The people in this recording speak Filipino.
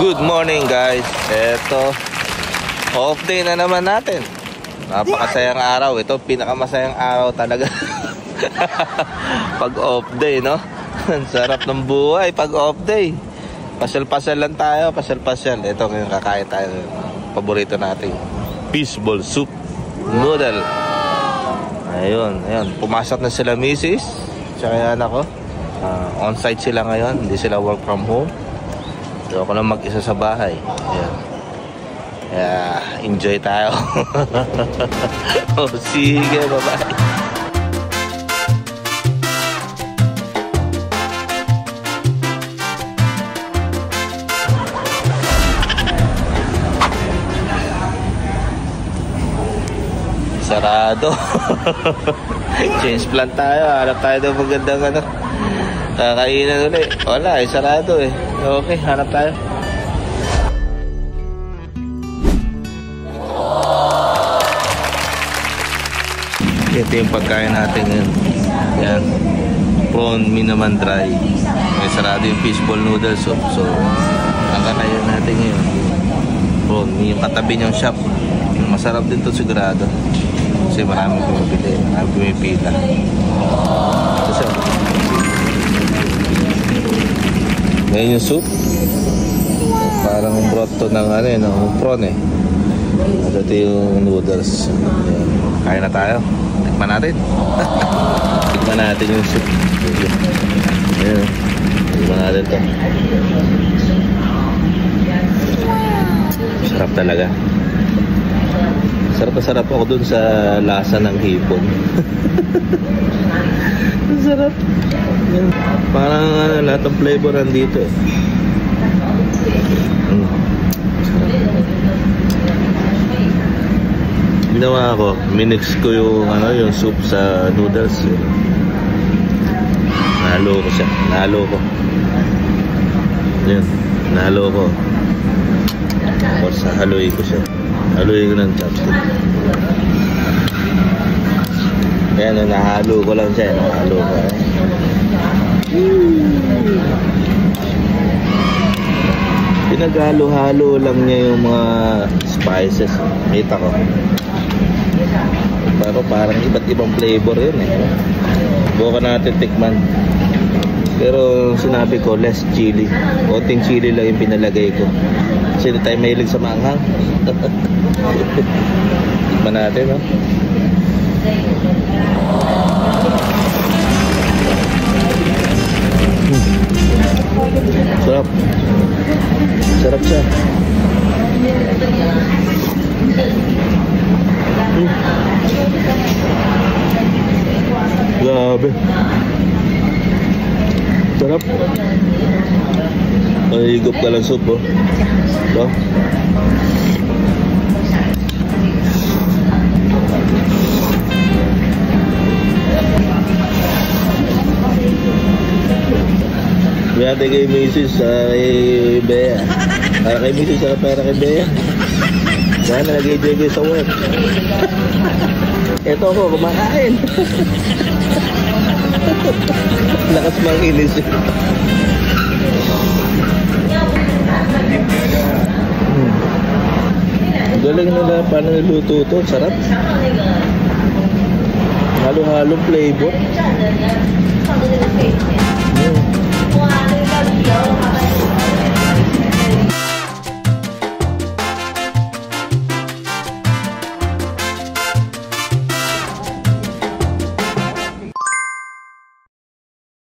Good morning guys. Eto, off day na naman natin. Napakasayang araw. Ito pinakamasayang araw talaga. Pag off day, no? Ang sarap ng buhay pag off day. Pasyal-pasyal lang tayo, pasyal-pasyal. Ito ngayon kakain tayo. Paborito natin, fishball soup noodle. Ayun. Pumasok na sila misis. Tsaka yung anak ko. On-site sila ngayon. Hindi sila work from home. So ako lang mag-isa sa bahay. Ayan. Enjoy tayo. Sige, bye-bye. Sarado. Change plan tayo. Hanap tayo ng magandang kakainan ulit. Wala, sarado eh. Okay, hanap tayo. Ito yung pagkain natin ngayon. Yan. Prawn minaman dry. May sarado yung fishball noodle soup. So, ang kakain natin ngayon, prawn. Yung katabi niyang shop. Masarap din ito sigurado. Kasi maraming pumipili. Maraming pumipila. Ito siya. Ngayon yung soup. Parang broth to ng prawn eh. At ito yung noodles. Kain na tayo. Tikman natin. Tikman natin yung soup. Ayan. Tikman natin ito. Sarap talaga. Sarap na sarap ako dun sa lasa ng hipon. Sarap. Yan. Parang lahat ng flavor nandito eh. Ginawa ko, minix ko yung yung soup sa noodles. Nahalo ko siya. Yan. Nahalo ko. Tapos haluin ko siya. Haluin ko ng chopstick. Ayan, nahalo ko lang siya. Nahalo ko. Pinaghalo-halo lang niya yung mga spices. Kita ko. Pero parang iba't ibang flavor yun eh. Bukan natin tikman. Pero sinabi ko, less chili. Konting chili lang yung pinalagay ko. Kasi hindi tayo mahilig sa maanghang. Tikman natin, no? Sarap. Sarap siya. Grabe. Sarap. Higop ka lang soup, oh. Ito. Biyate kay Mrs. Kay Bea. Para kay Mrs. Para kay Bea. Sana nag-enjoy kayo sa work. Ito ako, kumakain. Lakas manginis. Galing nila paano niluto ito. Sarap. Halo-halo flavor.